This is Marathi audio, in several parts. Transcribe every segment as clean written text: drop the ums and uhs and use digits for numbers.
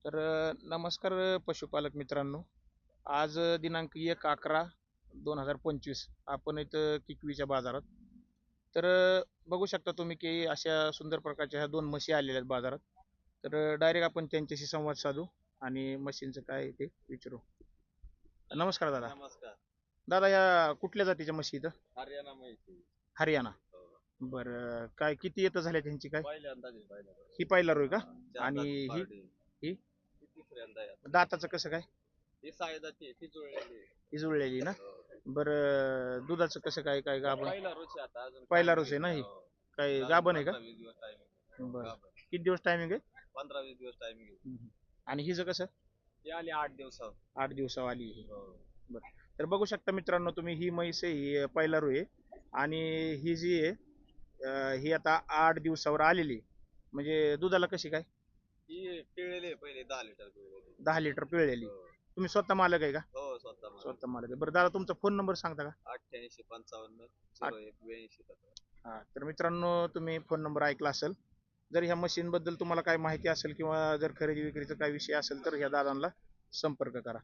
तर नमस्कार पशुपालक मित्रांनो. आज दिनांक 1/11/2025 आपण इथं किकवीच्या बाजारात. तर बघू शकता तुम्ही की अशा सुंदर प्रकारच्या ह्या दोन म्हशी आलेल्या आहेत बाजारात. तर डायरेक्ट आपण त्यांच्याशी संवाद साधू आणि म्हशींचं काय आहे ते विचारू. नमस्कार दादा. नमस्कार. दादा, या कुठल्या जातीच्या म्हशी इथं? हरियाणा म्हैस. हरियाणा. हो. बरं, काय किती येतं झाल्या त्यांची काय? पहिल्यांदाच आहे, पहिल्यांदा. ही पहिला रोय का? हा, चार आणि दात ही पारडी. ही ही तिसऱ्यांदा आहे आता. दाताचं कसं काय? ही सायदाची आहे, ती जुळलेली आहे. ही जुळलेली ना? हो. बरं, दुधाचं कसं काय काय गाभण? पहिला रोज आहे आता, अजून पहिला time रोज आहे ना ही? हो. काय अजून गाभण आहे का? 15-20 दिवस टायमिंग. बरं. किती दिवस टायमिंग आहे? 15-20 दिवस टायमिंग आहे. हम्म. आणि हिचं कसं? ती आली 8 दिवसावर. 8 दिवसावर आली ही. हो. बरं. तर बघू शकता मित्रांनो तुम्ही, ही म्हैस आहे, ही पहिला रो आहे. आणि ही जी आहे ही आता 8 दिवसावर आलेली आहे. म्हणजे दुधाला कशी काय? ही पिळलेली आहे पहिले, 10 लिटर पिळलेली. 10 लिटर पिळलेली. हो. तुम्ही स्वतः मालक आहे का? हो, स्वतः मला. स्वतः मालक आहे. बरं दादा, तुमचा फोन नंबर सांगता का? 88 55 आठ 01 82 17. हा, तर मित्रांनो तुम्ही फोन नंबर ऐकला असेल. जर ह्या मशीन बद्दल तुम्हाला काय माहिती असेल किंवा जर खरेदी विक्रीचा काय विषय असेल तर ह्या दादांना संपर्क करा.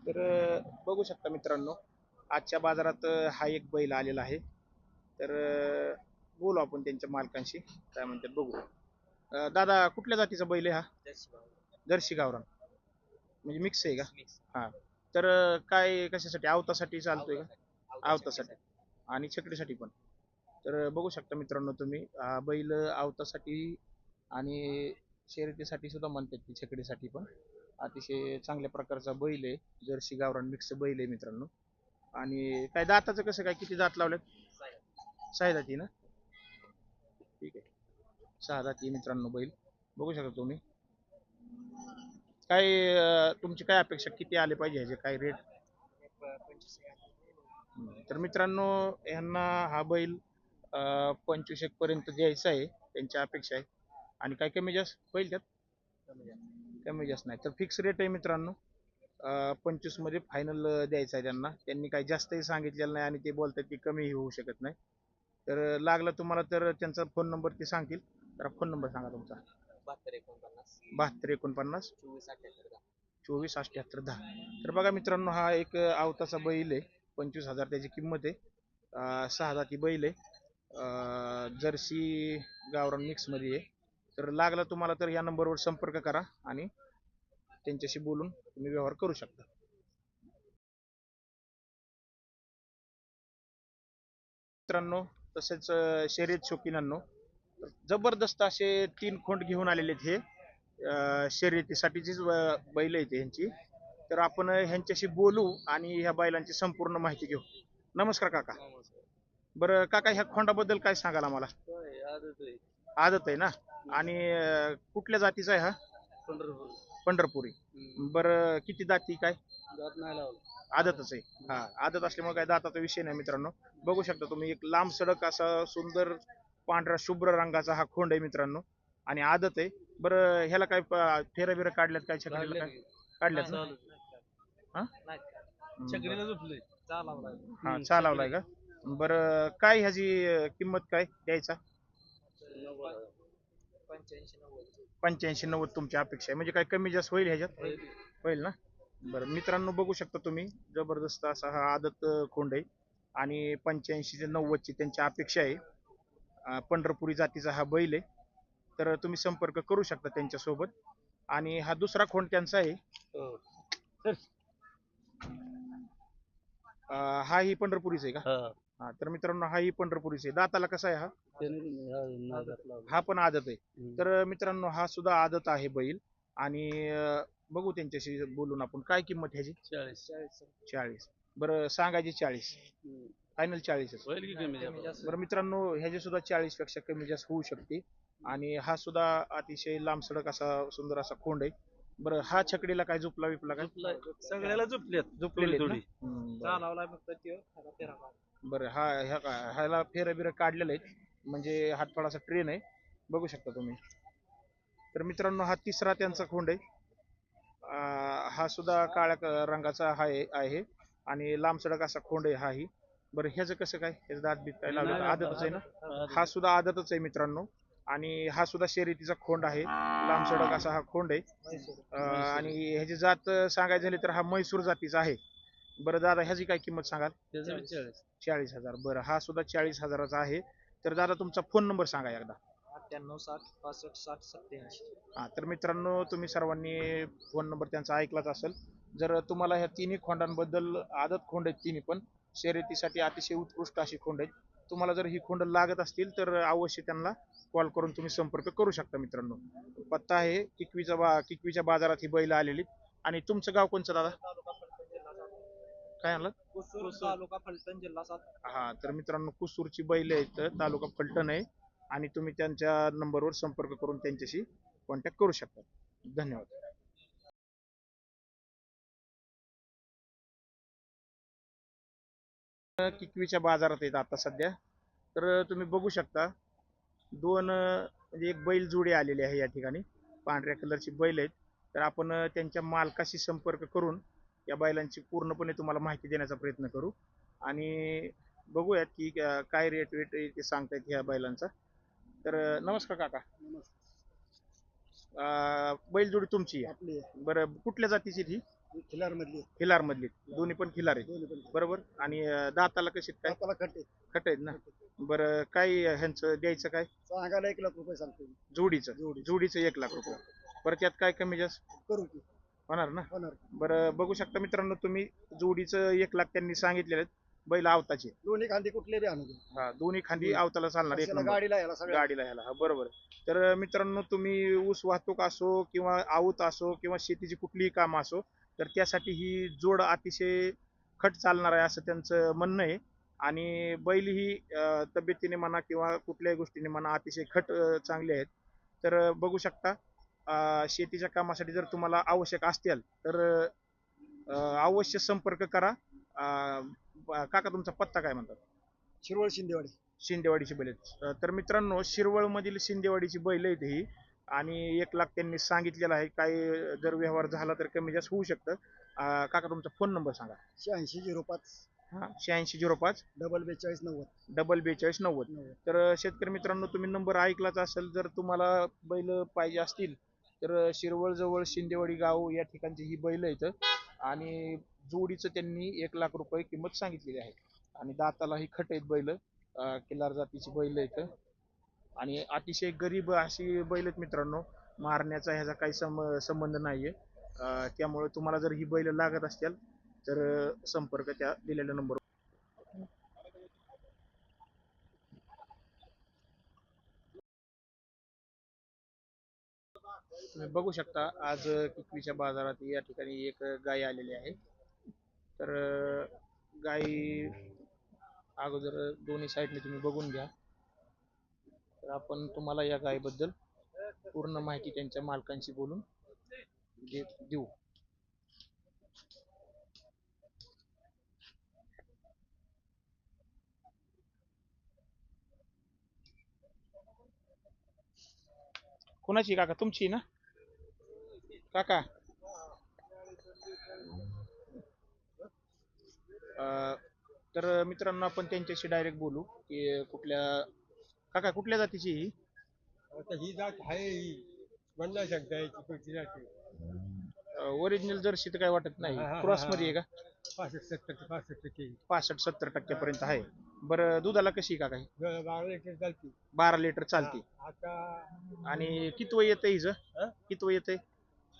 तर बघू शकता मित्रांनो, आजच्या बाजारात हा एक बैल आलेला आहे. तर बोलू आपण त्यांच्या मालकांशी, काय म्हणतात बघू. दादा, कुठल्या जातीचा बैल आहे हा? जर्सी गावरान. म्हणजे मिक्स आहे का? हा. तर काय कशासाठी, आवतासाठी चालतोय का? आवतासाठी आणि छकडीसाठी पण. तर बघू शकता मित्रांनो तुम्ही, हा बैल आवतासाठी आणि शर्यतीसाठी सुद्धा म्हणतात की, छकडीसाठी पण अतिशय चांगल्या प्रकारचा बैल आहे. जर्सी गावरान मिक्स बैल आहे मित्रांनो. आणि काय दाताचं कसं काय, किती दात लावलेत? 6 दाती ना? ठीक आहे. 6 दाती मित्रांनो बैल. बघू शकता तुम्ही. काय तुमची काय अपेक्षा, किती आले पाहिजे ह्याचे काय रेट? तर मित्रांनो, यांना हा बैल 25 एक पर्यंत द्यायचा आहे, त्यांची अपेक्षा आहे. आणि काय कमी जास्त होईल त्यात? कमी जास्त नाही तर फिक्स रेट आहे मित्रांनो. 25 मध्ये फायनल द्यायचा आहे त्यांना. त्यांनी काही जास्तही सांगितलेलं नाही आणि ते बोलतात की कमीही होऊ शकत नाही. तर लागलं तुम्हाला तर त्यांचा फोन नंबर ते सांगतील. तर फोन नंबर सांगा तुमचा. 72 49 24 78 10. तर बघा मित्रांनो, हा एक आवताचा बैल आहे. 25,000 त्याची किंमत आहे. 6 जाती बैल आहे. जर्सी गावरान मिक्स मध्ये आहे. तर लागला तुम्हाला तर या नंबरवर संपर्क करा आणि त्यांच्याशी बोलून तुम्ही व्यवहार करू शकता. मित्रांनो, तसेच शर्यत शौकीनांनो, जबरदस्त असे 3 खोंड घेऊन आलेले आहेत हे. शर्यतीसाठीचीच बैल आहेत ह्यांची. तर आपण ह्यांच्याशी बोलू आणि ह्या बैलांची संपूर्ण माहिती घेऊ. नमस्कार काका. बरं काका, ह्या खोंडाबद्दल काय सांगाल आम्हाला? आदत आहे ना? आणि कुठल्या जातीचा आहे हा? पंढरपुरी. बरं, किती दाती काय? आदतच आहे. हा, आदत असल्यामुळे काय दाताचा विषय नाही मित्रांनो. बघू शकता तुम्ही, एक लांब सडक असा सुंदर पांढरा शुभ्र रंगाचा हा खोंड आहे मित्रांनो. आणि आदत आहे. बरं, ह्याला काय फेरा बिरा काढल्यात काय, छकडीला काय काढल्यात ना? हा? हा, चालवलाय का? बरं, काय ह्याची किंमत काय द्यायचा? 85-90 तुमची अपेक्षा आहे, म्हणजे काय कमी जास्त होईल ह्याच्यात? होईल ना? बरं मित्रांनो, बघू शकता तुम्ही, जबरदस्त असा हा आदत खोंड आहे. आणि 85 ते 90 ची त्यांची अपेक्षा आहे. पंढरपुरी जातीचा हा बैल आहे. तर तुम्ही संपर्क करू शकता त्यांच्यासोबत. आणि हा दुसरा खोंड त्यांचा आहे. हा ही पंढरपुरीच आहे का? हा, तर मित्रांनो, हा ही पंढरपुरीच आहे. दाताला कसा आहे हा? हा पण आदत आहे. तर मित्रांनो, हा सुद्धा आदत आहे बैल. आणि बघू त्यांच्याशी बोलून आपण, काय किंमत ह्याची? 40. बरं, सांगायची 40, फायनल 40. बरं मित्रांनो, ह्याची सुद्धा 40 पेक्षा कमी जास्त होऊ शकते. आणि हा सुद्धा अतिशय लांब सडक असा सुंदर असा खोंड आहे. बरं, हा छकडीला काय झुपला विपला काय? सगळ्याला झुपलेत झुपलेले आहेत ना? थोडी. बरं. चालवलाय फक्त त्यो, आता 13 बार. बरं ह्याला फेरं बिरं काढलेलं आहे म्हणजे हात थोडासा ट्रेन आहे, बघू शकता तुम्ही. तर मित्रांनो हा तिसरा त्यांचा खोंड आहे. हा सुद्धा काळ्या रंगाचा आहे आणि लांबसडक असा खोंड आहे हाही. बरं ह्याचं कसं काय, ह्याचं दात बीत काय लावलं आदतच आहे ना? हा सुद्धा आदतच आहे मित्रांनो. आणि हा सुद्धा शर्यतीचा खोंड आहे, लांबसडक असा हा खोंड आहे. आणि ह्याची जात सांगायची झाली तर हा म्हैसूर जातीचा आहे. बरं दादा ह्याची काय किंमत सांगाल? 40,000. बरं हा सुद्धा 40,000चा आहे. तर दादा तुमचा फोन नंबर सांगा एकदा. 98 60 65 60 87. हा तर मित्रांनो तुम्ही सर्वांनी फोन नंबर त्यांचा ऐकलाच असेल. जर तुम्हाला ह्या तिन्ही खोंडांबद्दल, आदत खोंड आहेत तिन्ही पण, शर्यतीसाठी अतिशय उत्कृष्ट अशी खोंड आहेत. तुम्हाला जर ही खोंड लागत असतील तर अवश्य त्यांना कॉल करून तुम्ही संपर्क करू शकता मित्रांनो. पत्ता आहे किकवीच्या बाजारात ही बैल आलेली. आणि तुमचं गाव कोणचं दादा? काय म्हणलं? कुसूर तालुका फलटण जिल्हा सातारा. हा तर मित्रांनो कुसूरची बैल आहेत, तालुका फलटण आहे. आणि तुम्ही त्यांच्या नंबरवर संपर्क करून त्यांच्याशी कॉन्टॅक्ट करू शकता. धन्यवाद. किकवीच्या बाजारात आहेत आता सध्या. तर तुम्ही बघू शकता दोन म्हणजे एक बैल जोडी आलेली आहे या ठिकाणी. पांढऱ्या कलरची बैल आहेत. तर आपण त्यांच्या मालकाशी संपर्क करून या बैलांची पूर्णपणे तुम्हाला माहिती देण्याचा प्रयत्न करू. आणि बघूयात की काय रेट वेट ते सांगतायत ह्या बैलांचा. तर नमस्कार काका. बैलजोडी तुमची आहे? आपली आहे. बरं कुठल्या जातीची ती? ही खिलार मधली खिलार मधली? दोन्ही पण खिलार आहेत दोन्ही पण बरोबर. आणि दाताला कशी काय? दाताला खटे खट आहेत ना? बरं काय ह्यांचं द्यायचं काय सांगायला 1 लाख रुपये सांगतो मी. जोडीचं? जोडी जोडीचं 1 लाख रुपये. परत यात काय कमी जास्त करू की होणार ना? होणार. बरं बघू शकता मित्रांनो तुम्ही, जोडीचं 1 लाख त्यांनी सांगितलेलं आहे. बैल आवताचे. दोन्ही खांदी कुठले बी आणू दे. हा दोन्ही खांदी आवताला चालणार. एक कशाला नंबर गाडीला याला सगळ्या गाडीला ह्याला. हा बरोबर. तर मित्रांनो तुम्ही ऊस वाहतूक असो किंवा आऊत असो किंवा शेतीची कुठलीही कामं असो, तर त्यासाठी ही जोड अतिशय खट चालणार आहे असं त्यांचं म्हणणं आहे. आणि बैल ही तब्येतीने म्हणा किंवा कुठल्याही गोष्टीने म्हणा अतिशय खट चांगले आहेत. तर बघू शकता शेतीच्या कामासाठी जर तुम्हाला आवश्यक असतील तर अवश्य संपर्क करा. काका तुमचा पत्ता काय म्हणतात? शिरवळ शिंदेवाडी. शिंदेवाडीची बैल आहेत. तर मित्रांनो शिरवळ मधील शिंदेवाडीची बैल आहेत ही. आणि 1 लाख त्यांनी सांगितलेला आहे. काही जर व्यवहार झाला तर कमी जास्त होऊ शकतं. काका तुमचा फोन नंबर सांगा. 8605 हा 8605 डबल 4290. डबल 4290. तर शेतकरी मित्रांनो तुम्ही नंबर ऐकलाच असेल. जर तुम्हाला बैल पाहिजे असतील तर शिरवळ जवळ शिंदेवाडी गाव या ठिकाणची ही बैल आहेत. आणि जोडीचं त्यांनी 1 लाख रुपये किंमत सांगितलेली आहे. आणि दाताला ही खट आहेत बैल, किल्लार जातीची बैल आहेत. आणि अतिशय गरीब अशी बैल आहेत मित्रांनो. मारण्याचा ह्याचा काही संबंध नाहीये. त्यामुळे तुम्हाला जर ही बैल लागत असतील तर संपर्क त्या दिलेल्या नंबर. तुम्ही बघू शकता आज किकवीच्या बाजारात या ठिकाणी एक गाय आलेली आहे. तर गाय अगोदर दोन्ही साईडने तुम्ही बघून घ्या. तर आपण तुम्हाला या गायीबद्दल पूर्ण माहिती त्यांच्या मालकांशी बोलून देऊ. कोणाची काका? तुमची ना काका? तर मित्रांनो आपण त्यांच्याशी डायरेक्ट बोलू की काका कुठल्या जातीची ही? आता ही जात आहे ही म्हणला शकता याची कोणती जात आहे. ओरिजिनल जर्सी तर काय वाटत नाही. हा, हा, क्रॉस हा. मध्ये आहे का? 65-70% 65-70% पर्यंत आहे. बरं दुधाला कशी आहे काका ही? 12 लिटर चालते. 12 लिटर चालते. हा, आता आणि कितवं येतंय हिचं? हा? कितवं येतंय?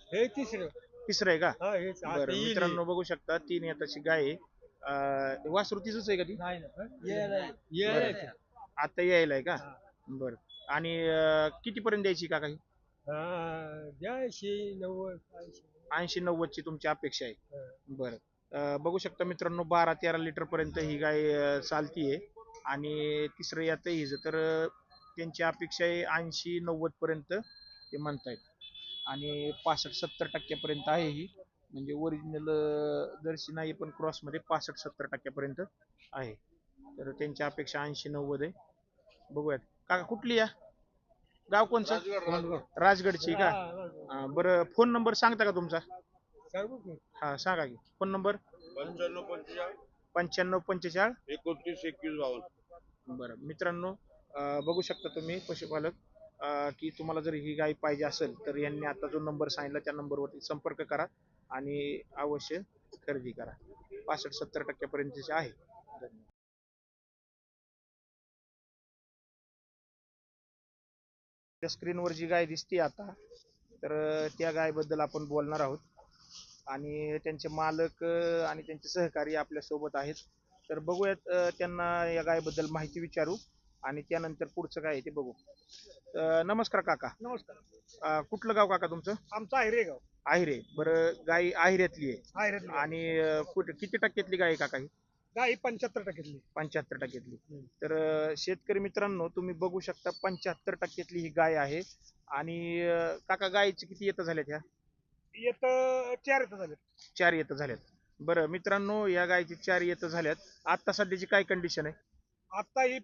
हे तिसरं. तिसरं आहे का? हा हेच आता बरं येईल मित्रांनो बघू शकता 3 येताची गाय आहे. वासरू तिचंच आहे का ती? ये आता यायलाय का? बरं. आणि किती पर्यंत द्यायची काका ही? द्या 90 80-90 ची तुमची अपेक्षा आहे? हा. बरं. बघू शकता मित्रांनो 12-13 लिटर पर्यंत ही गाय चालतीये. आणि तिसरं येतंय हिचं तर त्यांची अपेक्षा आहे 80-90 पर्यंत ते म्हणतायत. आणि 65-70% पर्यंत आहे ही. म्हणजे ओरिजिनल जर्सी नाही पण क्रॉस मध्ये 65-70% पर्यंत आहे. तर त्यांची अपेक्षा 80-90 आहे. बघूयात. काका कुठली या गाव कोणचं? राजगडची का? बरं फोन नंबर सांगता का तुमचा? सांगू की? हा सांगा की फोन नंबर. 9545 292152. बरं मित्रांनो, बघू शकता तुम्ही पशुपालक, की तुम्हाला जर ही गाय पाहिजे असेल तर यांनी आता जो नंबर सांगितला त्या नंबरवरती संपर्क करा आणि अवश्य खरेदी करा. 65-70% पर्यंतचे आहे. धन्यवाद. त्या स्क्रीनवर जी गाय दिसते आता, तर त्या गायबद्दल आपण बोलणार आहोत आणि त्यांचे मालक आणि त्यांचे सहकारी आपल्या सोबत आहेत. तर बघूयात, त्यांना या गायबद्दल माहिती विचारू आणि त्यानंतर पुढचं काय आहे ते बघू. नमस्कार काका. नमस्कार. कुठलं गाव काका तुमचं? आमचं आहे गाव. आहिरे. बरं गाय आहिऱ्यातली आहे आहे आणि कुठे किती टक्क्यातली गाय आहे काका ही? गाय 75%. 75%. तर शेतकरी मित्रांनो तुम्ही बघू शकता 75%तली ही गाय आहे आणि काका गायची किती येतं झाल्यात ह्या? येत 4 येतं झाले. 4 येतं झाल्यात. बरं मित्रांनो या गायची 4 येतं झाल्यात. आता सध्याची काय कंडिशन आहे? आता ही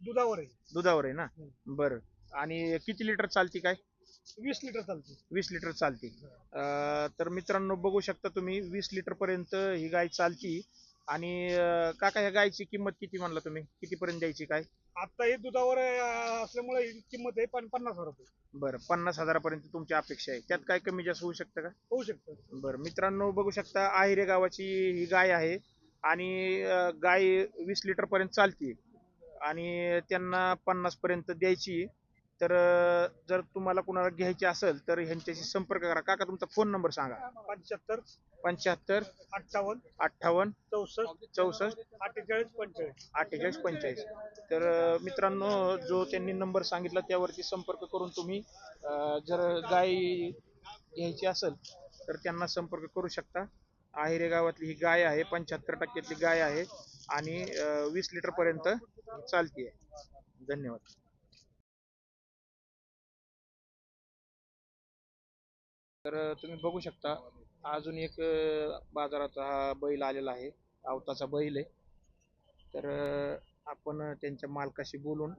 दुधावर आहे. दुधावर आहे ना? बरं. आणि किती लिटर चालती काय? 20 लिटर चालते. 20 लिटर चालते. तर मित्रांनो बघू शकता तुम्ही 20 लिटर पर्यंत ही गाय चालती आणि काका ह्या गायची किंमत किती म्हणला तुम्ही? किती पर्यंत द्यायची काय? आता ही दुधावर असल्यामुळे ही किंमत आहे 50,000 रुपये. बरं 50,000 पर्यंत तुमची अपेक्षा आहे. त्यात काय कमी जास्त होऊ शकतं का? होऊ शकतं. बरं मित्रांनो बघू शकता आहिरे गावाची ही गाय आहे आणि गाय 20 लिटर पर्यंत चालते आणि त्यांना 50 पर्यंत द्यायची. तर जर तुम्हाला कुणाला घ्यायची असेल तर ह्यांच्याशी संपर्क करा. काका तुमचा फोन नंबर सांगा. 75 75 58 58 64 64 48 45. 48 45. तर मित्रांनो जो त्यांनी नंबर सांगितला त्यावरती संपर्क करून तुम्ही जर गाय घ्यायची असेल तर त्यांना संपर्क करू शकता. आहिरे गावातली ही गाय आहे, 75%तली गाय आहे आणि 20 लिटर पर्यंत चालते. धन्यवाद. तर तुम्ही बघू शकता अजून एक बाजाराचा हा बैल आलेला आहे, आवताचा बैल आहे. तर आपण त्यांच्या मालकाशी बोलून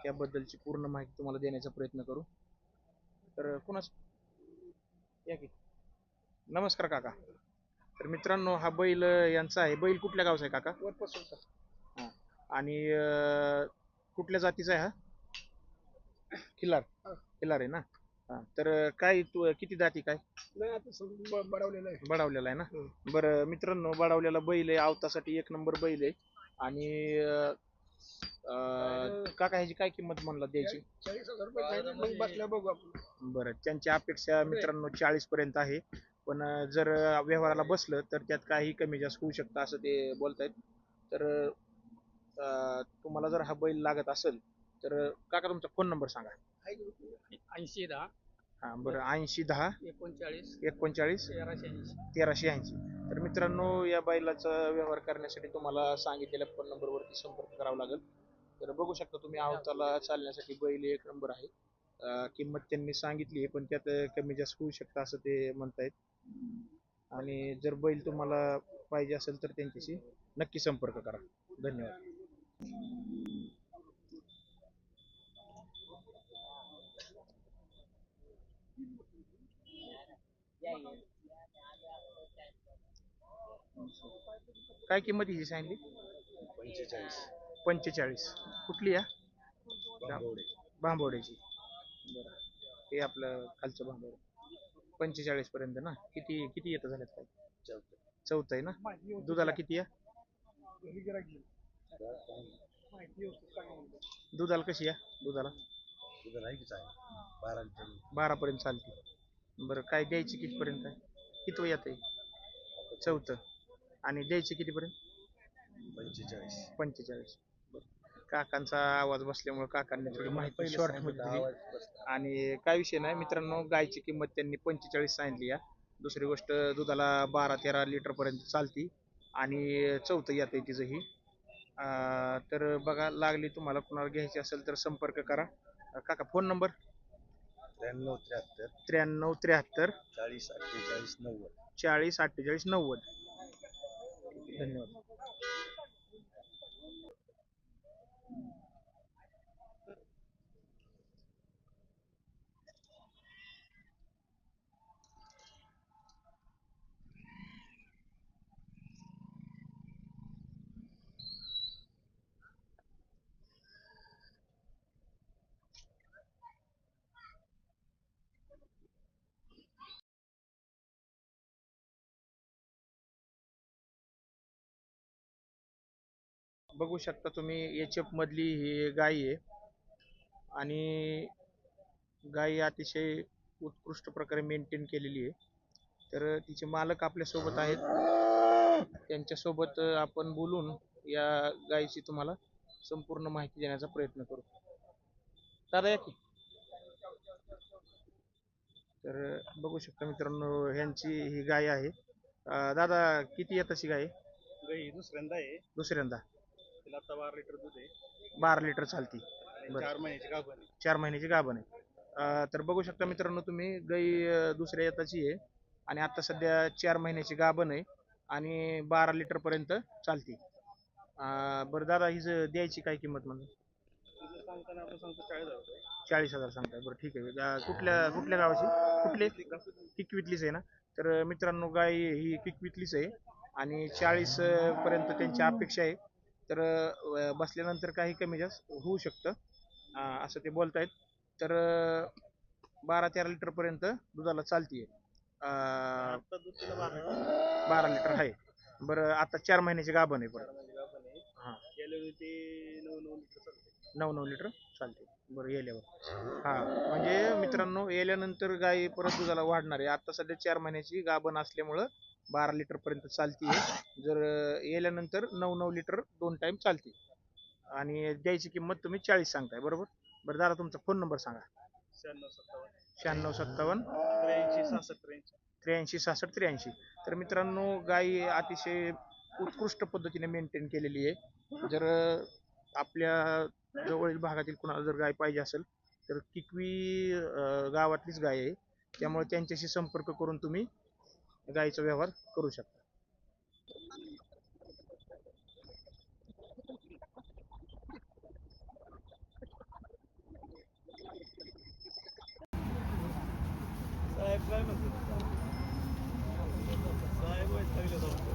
त्याबद्दलची पूर्ण माहिती तुम्हाला देण्याचा प्रयत्न करू. तर कुणाच या की. नमस्कार काका. तर मित्रांनो हा बैल यांचा आहे. बैल कुठल्या गावचा आहे काका? हा. आणि कुठल्या जातीचा आहे हा? खिल्लार. खिल्लार आहे ना? हा. तर काय तू किती जाती काय? नाही आता बडवलेलं आहे. बडावलेला आहे ना? बरं मित्रांनो बडावलेला बैल आहे, आवतासाठी एक नंबर बैल आहे आणि काका ह्याची काय किंमत म्हणला द्यायची? 40,000 रुपये सांगितले, मग बसल्या बघू आपण. बरं त्यांची अपेक्षा मित्रांनो 40 पर्यंत आहे, पण जर व्यवहाराला बसलं तर त्यात काही कमी जास्त होऊ शकतं असं ते बोलतायत. तर तुम्हाला जर हा बैल लागत असेल तर काका तुमचा फोन नंबर सांगा. 80 हा बरं 80 10 39 39 1380. तर मित्रांनो या बैलाचा व्यवहार करण्यासाठी तुम्हाला सांगितलेल्या फोन नंबरवरती संपर्क करावा लागेल. तर बघू शकता तुम्ही आवताला चालण्यासाठी बैल एक नंबर आहे. किंमत त्यांनी सांगितली आहे पण त्यात कमी जास्त होऊ शकतं असं ते म्हणतायत. आणि जर बैल तुम्हाला पाहिजे असेल तर त्यांच्याशी नक्की संपर्क करा. धन्यवाद. काय किंमत हिची सांगितली? 45. कुठली या? भांबवड्याची. बरं हे आपलं खालचं भांबवड. 45 पर्यंत ना? किती किती येतं झाल्यात काय? चौथं आहे ना? दुधाला किती या? दुधाला कशी या? दुधाला 12 पर्यंत चालते. बरं काय द्यायची किती पर्यंत आहे? किती येत आहे? चौथं. आणि द्यायची किती पर्यंत? 45. काकांचा आवाज बसल्यामुळे काकांनी थोडी माहिती शॉर्ट मध्ये दिली. आणि काय विषय नाही मित्रांनो, गायची किंमत त्यांनी 45 सांगितली या. दुसरी गोष्ट दुधाला 12-13 लिटर पर्यंत चालती आणि चौथं येत आहे तिचं ही. तर बघा लागली तुम्हाला कुणाला घ्यायची असेल तर संपर्क करा. काका फोन नंबर? 93 73 40 48 90. 40 48 90. धन्यवाद. बघू शकता तुम्ही एचएफ मधली ही गाय आहे आणि गाय अतिशय उत्कृष्ट प्रकारे मेंटेन केलेली आहे. तर तिचे मालक आपल्या सोबत आहेत, त्यांच्यासोबत आपण बोलून या गायीची तुम्हाला संपूर्ण माहिती देण्याचा प्रयत्न करू. दादा या की. तर बघू शकता मित्रांनो, ह्यांची ही गाय आहे. दादा किती येताची गाय आहे? गाई दुसऱ्यांदा आहे. दुसऱ्यांदा. तिला आता 12 लिटर दूध आहे 12 लिटर चालती. आणि बरं. 4 महिन्याची गाभण आहे. 4 महिन्याची गाभण आहे. तर बघू शकता मित्रांनो तुम्ही, गाई दुसऱ्या येताची आहे आणि आता सध्या 4 महिन्याची गाभण आहे आणि 12 लिटर पर्यंत चालती. बरं दादा, ही द्यायची काय किंमत म्हणून? तिचं सांगताना आपण सांगतो 40,000 रुपये. 40,000 सांगताय. बरं ठीक आहे. कुठल्या कुठल्या गावाची? कुठले? किकवितलीच आहे ना? तर मित्रांनो, गाय ही किकवितलीच आहे आणि 40 पर्यंत त्यांची अपेक्षा आहे. तर बसल्यानंतर काही कमी जास्त होऊ शकतं, असं ते बोलतायत. तर 12-13 लिटर पर्यंत दुधाला चालतीये. आता दूध तिला 12 लिटर. 12 लिटर आहे. बरं, आता 4 महिन्याची गाभण आहे. 4 पण महिन्याची गाभण आहे. हां, गेल्या वेळी ते 9 लिटर चालते. 9 लिटर चालते. बरं, येल्यावर. हां, म्हणजे मित्रांनो, येल्यानंतर गाय परत दुधाला वाढणार आहे. आता सध्या 4 महिन्याची गाभण असल्यामुळं 12 लिटर पर्यंत चालतीये. जर येल्यानंतर 9 लिटर 2 टाइम चालते आणि द्यायची किंमत तुम्ही 40 सांगताय, बरोबर? बरं दादा, तुमचा फोन नंबर सांगा. 96 57 96 57 83 66 83 66 83. तर मित्रांनो, गाय अतिशय उत्कृष्ट पद्धतीने मेंटेन केलेली आहे. जर आपल्या जवळील भागातील कुणाला जर गाय पाहिजे असेल तर किकवी गावातलीच गाय आहे, त्यामुळे त्यांच्याशी संपर्क करून तुम्ही गायीचा व्यवहार करू शकता. साहेब काय म्हणतो? साहेब वैतागले जाऊन.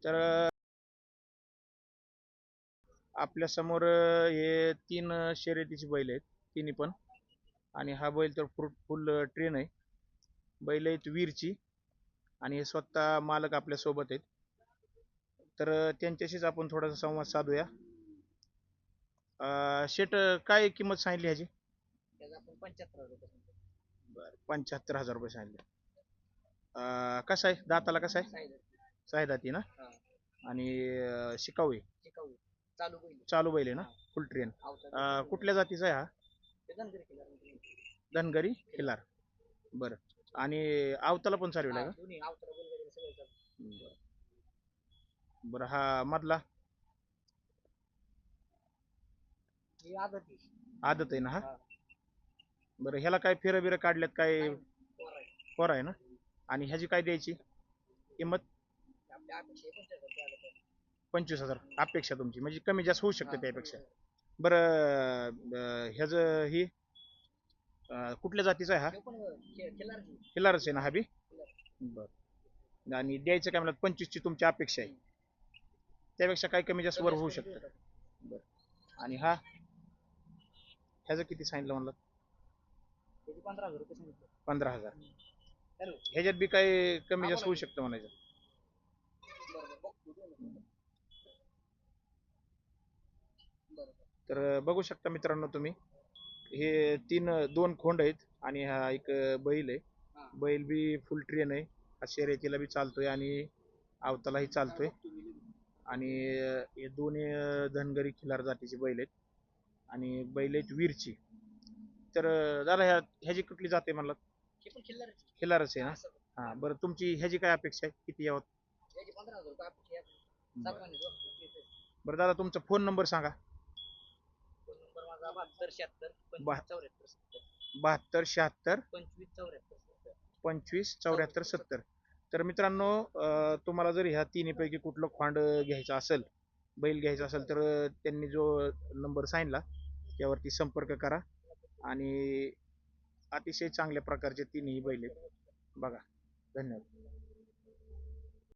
तर आपल्या समोर हे 3 शर्यतीची बैल आहेत, तिन्ही पण. आणि हा बैल तर फुल ट्रेन आहे. बैल आहेत वीरची आणि हे स्वतः मालक आपल्या सोबत आहेत. तर त्यांच्याशीच आपण थोडासा संवाद साधूया. शेट, काय किंमत सांगितली ह्याची? आपण 75,000 रुपये सांगतो. बरं, 75,000 रुपये सांगितले. कसा आहे दाताला, कसा आहे? साईड सायदाती ना? हा. आणि शिकाऊ आहे. शिकाऊ चालू बैल चालू बैल आहे ना? फुल ट्रेन. कुठल्या जातीचा आहे हा? धनगरी खिलार. बरं. आणि आवताला पण चालवला का? दोन्ही अवतार बैल वगैरे सगळं चालू. बरं. बरं, हा मधला ही आदत आहे. आदत आहे ना हा? हा. बरं, ह्याला काय फेरं बिरं काढल्यात काय? नाही, पोर आहे. पोर आहे ना? आणि ह्याची काय द्यायची किंमत? आपल्या अपेक्षा 25,000 रुपये आलं पाहिजे. 25,000 अपेक्षा तुमची, म्हणजे कमी जास्त होऊ शकते हा, त्यापेक्षा. हो. बरं, ह्याचं ही कुठल्या जातीचा आहे हा? हे पण खिलारची. खिलारच आहे ना हा बी? बरं. आणि द्यायचं काय म्हणत 25 ची तुमची अपेक्षा आहे, त्यापेक्षा काय कमी जास्त वर होऊ शकतं. बरं. आणि हा, ह्याचं किती सांगितलं म्हणलं? त्याची 15,000 रुपये सांगितलं. 15,000. हॅलो. ह्याच्यात बी काय कमी जास्त होऊ शकतं म्हणायचं. बरोबर बघतो दे ना. बरोबर. तर बघू शकता मित्रांनो तुम्ही, हे 2 खोंड आहेत आणि हा एक बैल आहे. हा. बैल बी फुल ट्रेन आहे. हा शर्यतीला बी चालतोय आणि आवतालाही चालतोय. आणि हे दोन्ही धनगरी खिलार जातीचे बैल आहेत आणि बैल आहेत वीरची. तर दादा, ह्याची कुठली जाते म्हणलं? हे पण खिलारची. खिलारच आहे ना? असं. हा. बरं, तुमची ह्याची काय अपेक्षा आहे, किती यावं? त्याची 15,000 रुपये अपेक्षा आहे. 7 महिने बरं दादा, तुमचा फोन नंबर सांगा. 72 76 बा- 25 74 72 76 25 74 25 74 70. तर मित्रांनो तुम्हाला जर ह्या तिन्हीपैकी कुठलं खोंड घ्यायचं असेल, बैल घ्यायचा असेल, तर त्यांनी जो नंबर सांगितला त्यावरती संपर्क करा. आणि अतिशय चांगल्या प्रकारचे तिन्ही बैल आहेत बघा. धन्यवाद.